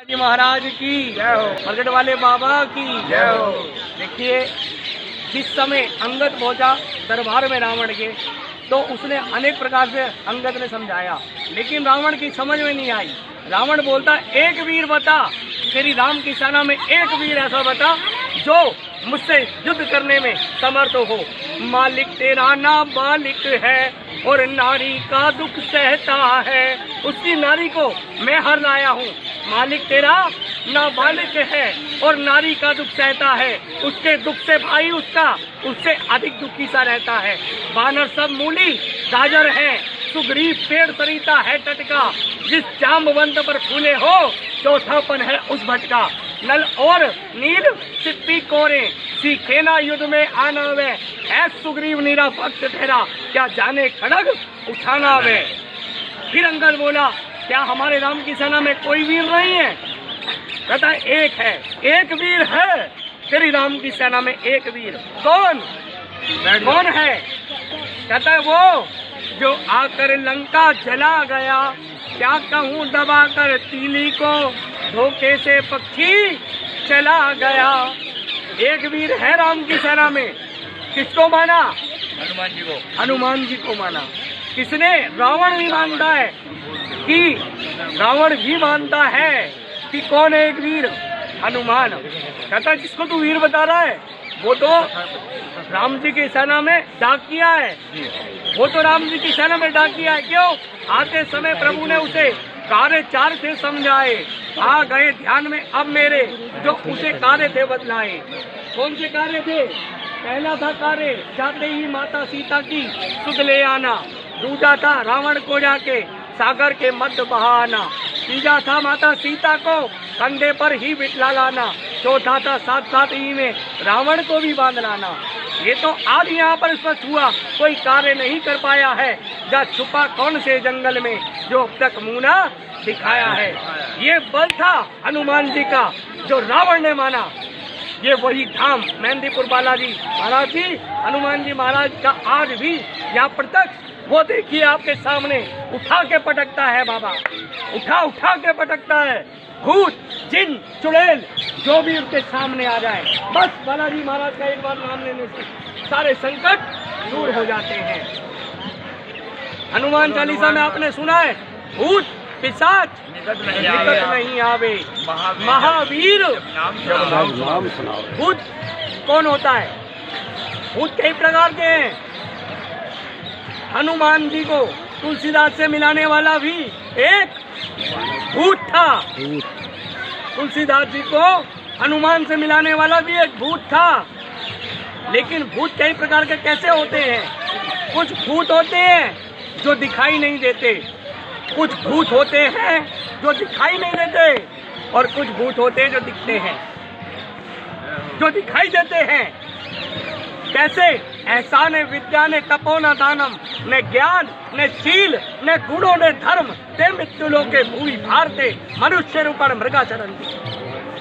जी महाराज की जय हो, प्रगट वाले बाबा की जय हो। देखिए, जिस समय अंगद पहुंचा दरबार में रावण के, तो उसने अनेक प्रकार से अंगद ने समझाया, लेकिन रावण की समझ में नहीं आई। रावण बोलता, एक वीर बता, तेरी राम की सेना में एक वीर ऐसा बता जो मुझसे युद्ध करने में समर्थ हो। मालिक तेरा नाबालिग है और नारी का दुख सहता है। उसकी नारी को मैं हर लाया हूँ। मालिक तेरा नाबालिग है और नारी का दुख सहता है। उसके दुख से भाई उसका उससे अधिक दुखी सा रहता है। बानर सब मूली गाजर है, सुग्रीव पेड़ सरिता है टटका। जिस जाम्बवंत पर फूले हो चौथापन है उस भटका। नल और नील सिप्पी कोरे सीखे ना युद्ध में आना वे। ऐस सुग्रीव नीरा भक्त ठहरा, क्या जाने खड़ग उठाना वे। फिर अंगद बोला, क्या हमारे राम की सेना में कोई वीर नहीं है? कहता एक है, एक वीर है तेरी राम की सेना में, एक वीर। कौन कौन है? कहता है वो जो आकर लंका जला गया। क्या कहूँ दबा कर तीली को, धोखे से पक्षी चला गया। एक वीर है राम की सेना में। किसको माना? हनुमान जी को। हनुमान जी को माना। किसने? रावण भी मानता है कि रावण भी मानता है कि कौन है एक वीर? हनुमान। कहता जिसको तू वीर बता रहा है वो तो राम जी की सेना में डाकिया है। वो तो राम जी की सेना में डाकिया है। क्यों? आते समय प्रभु ने उसे कार्य चार से समझाए। आ गए ध्यान में अब मेरे, जो उसे कार्य थे बतलाए। कौन से कार्य थे? पहला था कार्य जाते ही माता सीता की सुध ले आना। दूसरा था रावण को जाके सागर के मध्य बहाना। तीसरा था माता सीता को कंधे पर ही बिठला लाना। चौथा था साथ साथ ही में रावण को भी बांध लाना। ये तो आज यहाँ पर स्पष्ट हुआ, कोई कार्य नहीं कर पाया है। जा छुपा कौन से जंगल में, जो अब तक मुँह ना दिखाया है। ये बल था हनुमान जी का जो रावण ने माना। ये वही धाम मेहंदीपुर बालाजी महाराज जी, हनुमान जी महाराज का आज भी यहाँ प्रत्यक्ष वो देखिए आपके सामने उठा के पटकता है बाबा, उठा के पटकता है। भूत जिन चुड़ैल जो भी उनके सामने आ जाए, बस बालाजी महाराज का एक बार नाम लेने से सारे संकट दूर हो जाते हैं। हनुमान चालीसा में आपने सुना है, भूत पिशाच निकट नहीं आवे, महावीर नाम सुनाओ। भूत कौन होता है? भूत कई प्रकार के हैं। हनुमान जी को तुलसीदास से मिलाने वाला भी एक भूत था। तुलसीदास जी को हनुमान से मिलाने वाला भी एक भूत था। लेकिन भूत कई प्रकार के कैसे होते हैं? कुछ भूत होते हैं जो दिखाई नहीं देते, कुछ भूत होते हैं जो दिखाई नहीं देते, और कुछ भूत होते हैं जो दिखते हैं, जो दिखाई देते हैं। कैसे? ऐसा ने विद्या ने तपो न दानम, न ज्ञान न शील न गुणों ने धर्म, ते मृत्युलों के भूमि भारते मनुष्य रूपण मृगाचरण।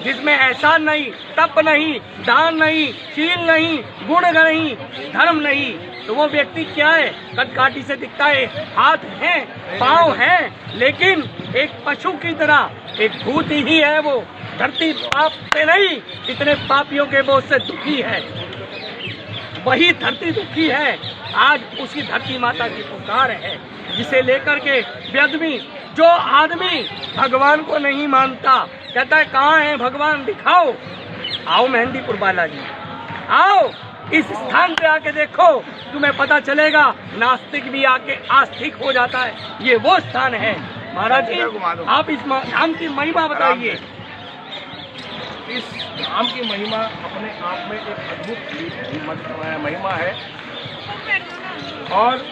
जिसमें एहसान नहीं, तप नहीं, दान नहीं, शील नहीं, गुण नहीं, धर्म नहीं, तो वो व्यक्ति क्या है? कदकाठी से दिखता है, हाथ हैं, पाँव हैं, लेकिन एक पशु की तरह एक भूत ही है। वो धरती पाप से नहीं, इतने पापियों के बोझ से दुखी है। वही धरती दुखी है। आज उसी धरती माता की पुकार है, जिसे लेकर के व्यदमी जो आदमी भगवान को नहीं मानता, कहता है कहाँ है भगवान, दिखाओ। आओ मेहंदीपुर बालाजी, आओ इस स्थान पे आके देखो, तुम्हें पता चलेगा। नास्तिक भी आके आस्तिक हो जाता है। ये वो स्थान है। महाराज जी, आप इस धाम की महिमा बताइए। इस धाम की महिमा अपने आप में एक अद्भुत महिमा है। और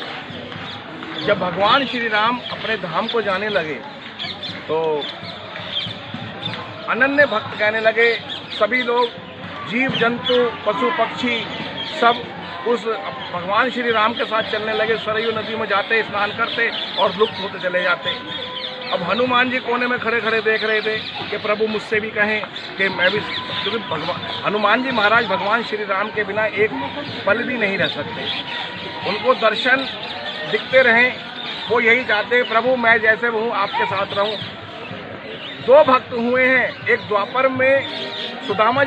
जब भगवान श्री राम अपने धाम को जाने लगे तो अनन्य भक्त कहने लगे। सभी लोग, जीव जंतु, पशु पक्षी सब उस भगवान श्री राम के साथ चलने लगे। सरयू नदी में जाते, स्नान करते और लुप्त होते चले जाते। अब हनुमान जी कोने में खड़े खड़े देख रहे थे कि प्रभु मुझसे भी कहें कि मैं भी, क्योंकि हनुमान जी महाराज भगवान श्री राम के बिना एक पल भी नहीं रह सकते। उनको दर्शन दिखते रहें, वो यही चाहते, प्रभु मैं जैसे हूँ आपके साथ रहूँ। दो भक्त हुए हैं। एक द्वापर में सुदामा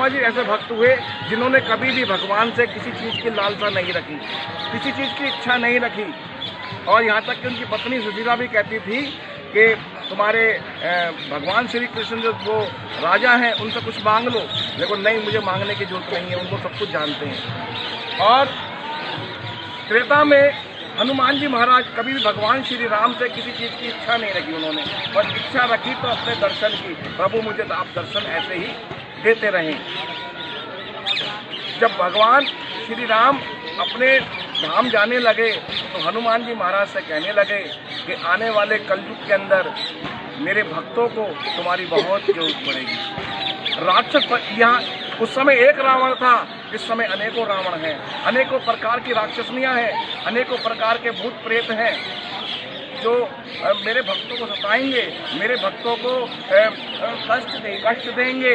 जी ऐसे भक्त हुए जिन्होंने कभी भी भगवान से किसी चीज़ की लालसा नहीं रखी, किसी चीज़ की इच्छा नहीं रखी। और यहाँ तक कि उनकी पत्नी सुशीला भी कहती थी कि तुम्हारे भगवान श्री कृष्ण जो वो राजा हैं उनसे कुछ मांग लो, लेकिन नहीं, मुझे मांगने की जरूरत नहीं है, उनको सब कुछ जानते हैं। और त्रेता में हनुमान जी महाराज कभी भी भगवान श्री राम से किसी चीज़ की इच्छा नहीं रखी उन्होंने, और इच्छा रखी तो अपने दर्शन की, प्रभु मुझे तो आप दर्शन ऐसे ही देते रहें। जब भगवान श्री राम अपने धाम जाने लगे तो हनुमान जी महाराज से कहने लगे कि आने वाले कलयुग के अंदर मेरे भक्तों को तुम्हारी बहुत जरूरत पड़ेगी। राक्षस यहाँ उस समय एक रावण था, इस समय अनेकों रावण हैं, अनेकों प्रकार की राक्षसनियाँ हैं, अनेकों प्रकार के भूत प्रेत हैं जो मेरे भक्तों को सताएंगे, मेरे भक्तों को कष्ट देंगे।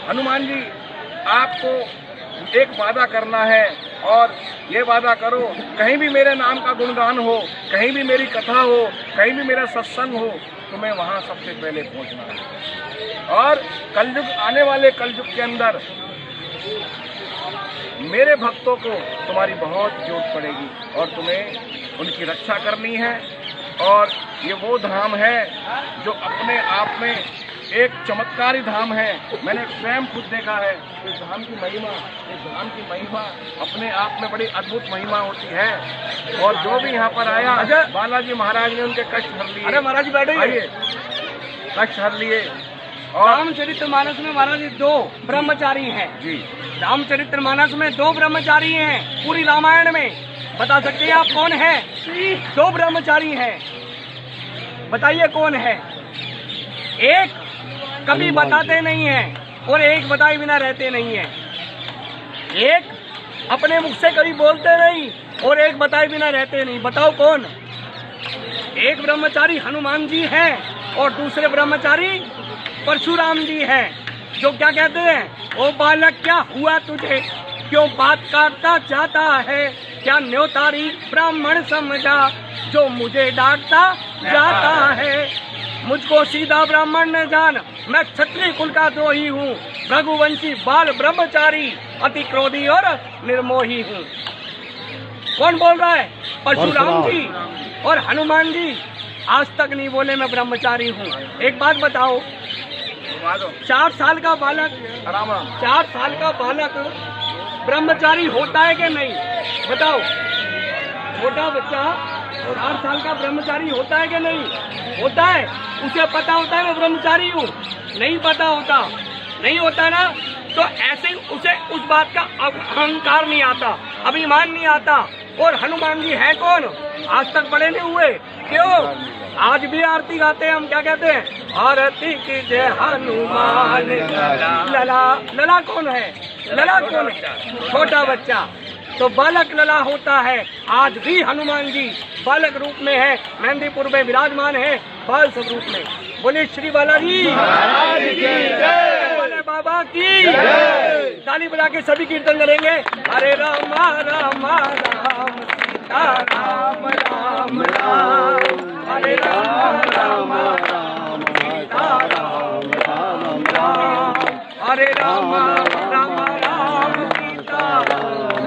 हनुमान जी, आपको एक वादा करना है और ये वादा करो, कहीं भी मेरे नाम का गुणगान हो, कहीं भी मेरी कथा हो, कहीं भी मेरा सत्संग हो, तुम्हें वहाँ सबसे पहले पहुँचना है। और कलयुग, आने वाले कलयुग के अंदर मेरे भक्तों को तुम्हारी बहुत जरूरत पड़ेगी और तुम्हें उनकी रक्षा करनी है। और ये वो धाम है जो अपने आप में एक चमत्कारी धाम है। मैंने स्वयं खुद देखा है इस धाम की महिमा अपने आप में बड़ी अद्भुत महिमा होती है। और जो भी यहाँ पर आया, बालाजी महाराज ने उनके कष्ट हर लिए। अरे महाराज बैठे, आइए, कष्ट हर लिए। और रामचरितमानस में महाराज 2 ब्रह्मचारी हैं जी, रामचरितमानस में 2 ब्रह्मचारी हैं। पूरी रामायण में बता सकते हैं आप कौन है? 2 ब्रह्मचारी हैं, बताइए कौन है? एक कभी बताते नहीं हैं और एक बताए बिना रहते नहीं हैं। एक अपने मुख से कभी बोलते नहीं और एक बताए बिना रहते नहीं। बताओ कौन? एक ब्रह्मचारी हनुमान जी हैं और दूसरे ब्रह्मचारी परशुराम जी हैं, जो क्या कहते हैं, ओ बालक क्या हुआ तुझे, क्यों बात काटता जाता है, क्या न्योतारी ब्राह्मण समझा, जो मुझे डांटता जाता है। मुझको सीधा ब्राह्मण न जान, मैं क्षत्रिय कुल का द्रोही हूँ, रघुवंशी बाल ब्रह्मचारी, अति क्रोधी और निर्मोही हूँ। कौन बोल रहा है? परशुराम जी और हनुमान जी आज तक नहीं बोले मैं ब्रह्मचारी हूँ। एक बात बताओ, 4 साल का बालक, 4 साल का बालक ब्रह्मचारी होता है कि नहीं? बताओ, छोटा बच्चा 4 साल का ब्रह्मचारी होता है कि नहीं? होता है। उसे पता होता है मैं ब्रह्मचारी हूँ? नहीं पता होता, नहीं होता ना। तो ऐसे उसे उस बात का अहंकार नहीं आता, अभिमान नहीं आता। और हनुमान जी है कौन? आज तक बड़े नहीं हुए। क्यों? आज भी आरती गाते हैं हम, क्या कहते हैं? आरती की जय हनुमान लला। लला कौन है? लला कौन है? छोटा बच्चा। तो बालक लला होता है। आज भी हनुमान जी बालक रूप में है, मेहंदीपुर में विराजमान है, बाल स्वरूप में। बोले श्री बालाजी महाराज की जय, बोले बाबा की जय। ताली बजा के सभी कीर्तन करेंगे। हरे राम राम राम सीता राम राम राम, हरे राम राम राम सीता राम राम राम, हरे राम राम राम सीता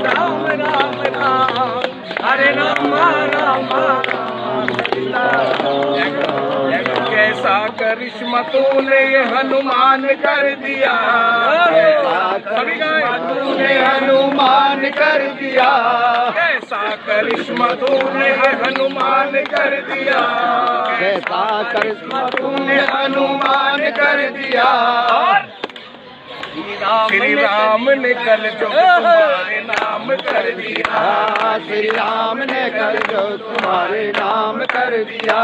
राम राम राम, हरे राम राम राम सीता राम। कैसा करिश्मा तूने हनुमान कर दिया, सभी तूने हनुमान कर दिया। कैसा करिश्मा तूने हनुमान कर दिया, कैसा करिश्मा तूने हनुमान कर दिया। श्री राम ने कल जो तुम्हारे नाम कर दिया, श्री राम ने कल जो तुम्हारे नाम कर दिया,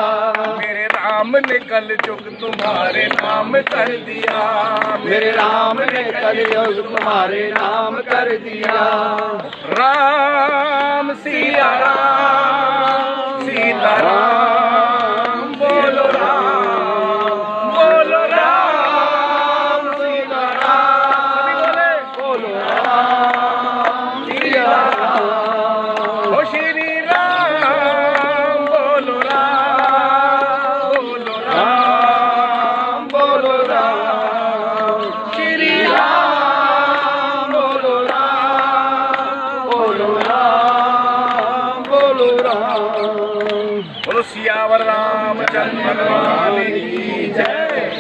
मेरे राम ने कल युग तुम्हारे नाम कर दिया, मेरे राम ने कल युग तुम्हारे नाम कर दिया। राम सिया राम सीता राम, बोलो राम बोलो राम सीता राम, बोलो राम सिया राम, ओ श्री राम बोलो राम बोलो राम बोलो सियावर रामचंद्र भगवान की जय।